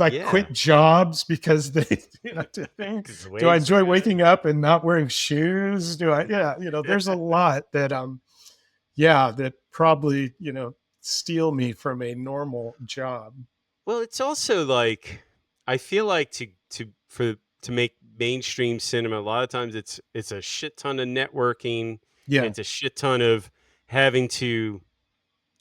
I Yeah. quit jobs because they, Because the do I waves are enjoy good. waking up and not wearing shoes? Do I, yeah, there's a lot that, yeah, that probably, steal me from a normal job. Well, it's also like I feel like to make mainstream cinema, a lot of times it's a shit ton of networking. Yeah. It's a shit ton of having to,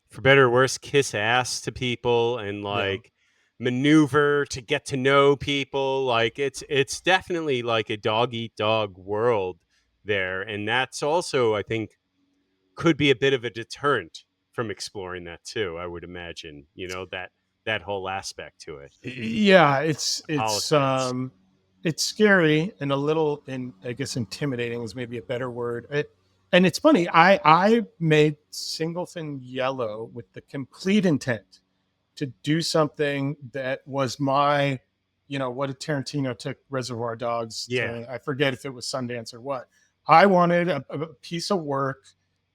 for better or worse, kiss ass to people and Yeah. like maneuver to get to know people. Like it's definitely like a dog eat dog world there, and that's also I think could be a bit of a deterrent from exploring that too. I would imagine, that whole aspect to it, Yeah, the politics. it's scary and a little, and I guess intimidating is maybe a better word. And it's funny, I made Singleton Yellow with the complete intent to do something that was my, what did Tarantino took Reservoir Dogs Yeah. to, I forget if it was Sundance or what. I wanted a piece of work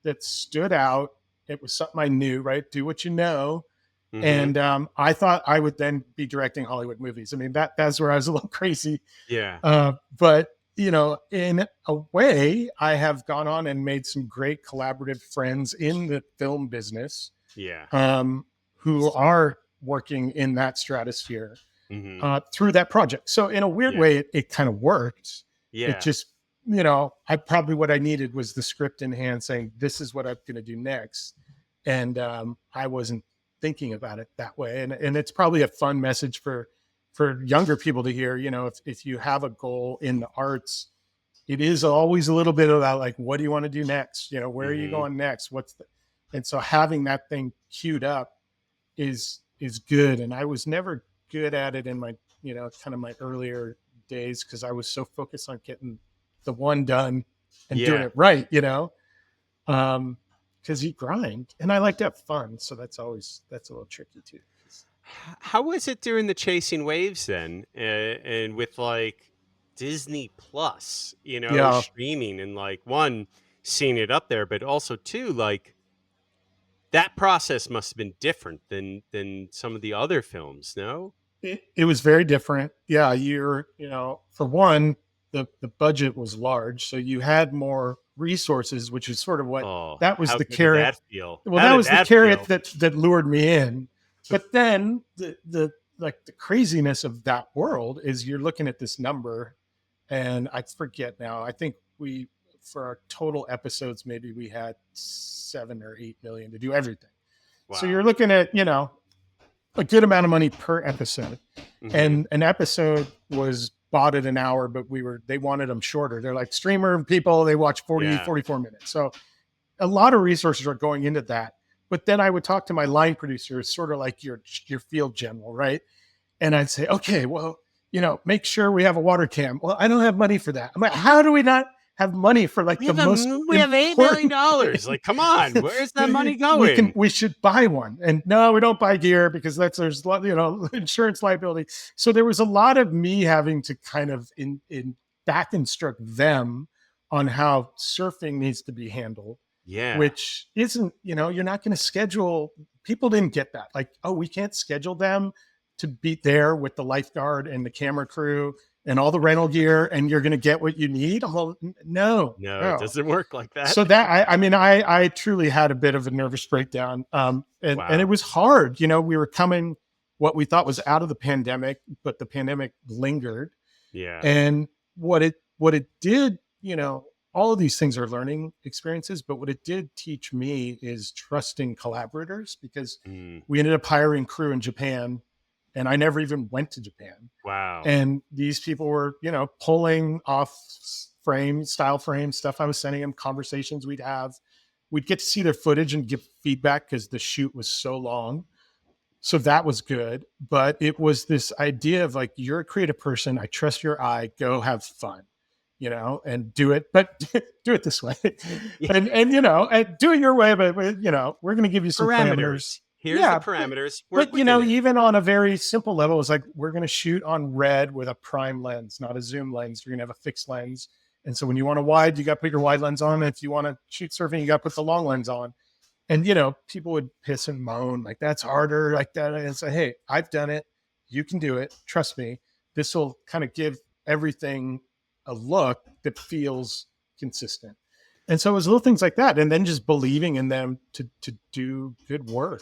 that stood out. It was something I knew, right? Do what you know. Hmm. And I thought I would then be directing Hollywood movies. I mean, that's where I was a little crazy. Yeah. But in a way, I have gone on and made some great collaborative friends in the film business, Yeah. um, who are working in that stratosphere Hmm. through that project. So in a weird Yeah. way, it kind of worked. It Yeah. just, I probably what I needed was the script in hand saying, this is what I'm going to do next. And I wasn't thinking about it that way. And it's probably a fun message for younger people to hear, if you have a goal in the arts, it is always a little bit about like, what do you want to do next? Where are you Hmm. going next? And so having that thing queued up is good. And I was never good at it in my, kind of my earlier days because I was so focused on getting the one done and doing Yeah. it right, um, because you grind, and I like to have fun, so that's a little tricky too. How was it during the Chasing Waves then, and with like Disney Plus, Yeah, streaming and like one seeing it up there, but also two like that process must have been different than some of the other films. No. it was very different. Yeah, for one, the budget was large, so you had more resources, which is sort of what Oh, that was how the good did carrot. that feel? Well, How that did was the that carrot feel? that lured me in. But then the like the craziness of that world is you're looking at this number, and I forget now. I think we for our total episodes maybe we had 7 or 8 million to do everything. So Wow. you're looking at a good amount of money per episode, Hmm. and an episode was bought at an hour, but they wanted them shorter. They're like streamer people, they watch 40 Yeah. 44 minutes. So a lot of resources are going into that. But then I would talk to my line producer, sort of like your field general, right? And I'd say, okay, well, make sure we have a water cam. Well, I don't have money for that. I'm like, how do we not have money for like the most We have $8 million. important Like, thing? come on, where's that money we can going? we should buy one. And no, we don't buy gear because there's insurance liability. So there was a lot of me having to kind of in back instruct them on how surfing needs to be handled, Yeah. which isn't, you're not going to schedule. People didn't get that. Like, oh, we can't schedule them to be there with the lifeguard and the camera crew and all the rental gear, and you're going to get what you need. Well, no, No, it no. doesn't work like that. So that I mean, I truly had a bit of a nervous breakdown, and it Wow. was hard. We were coming what we thought was out of the pandemic, but the pandemic lingered, Yeah. and what it did, all of these things are learning experiences, but what it did teach me is trusting collaborators, because Mm. we ended up hiring crew in Japan, and I never even went to Japan. Wow. And these people were, pulling off style frame stuff I was sending them, conversations we'd have. We'd get to see their footage and give feedback because the shoot was so long. So that was good. But it was this idea of like, you're a creative person. I trust your eye. Go have fun, and do it, but do it this way. Yeah. And do it your way. But, we're going to give you some parameters. Parameters. Here's the Yeah. parameters. Work But within it. even on a very simple level, it's like we're going to shoot on red with a prime lens, not a zoom lens. You're going to have a fixed lens, and so when you want a wide, you got to put your wide lens on. If you want to shoot surfing, you got to put the long lens on. And people would piss and moan like that's harder, like that. And say, hey, I've done it. You can do it. Trust me. This will kind of give everything a look that feels consistent. And so it was little things like that. And then just believing in them to do good work.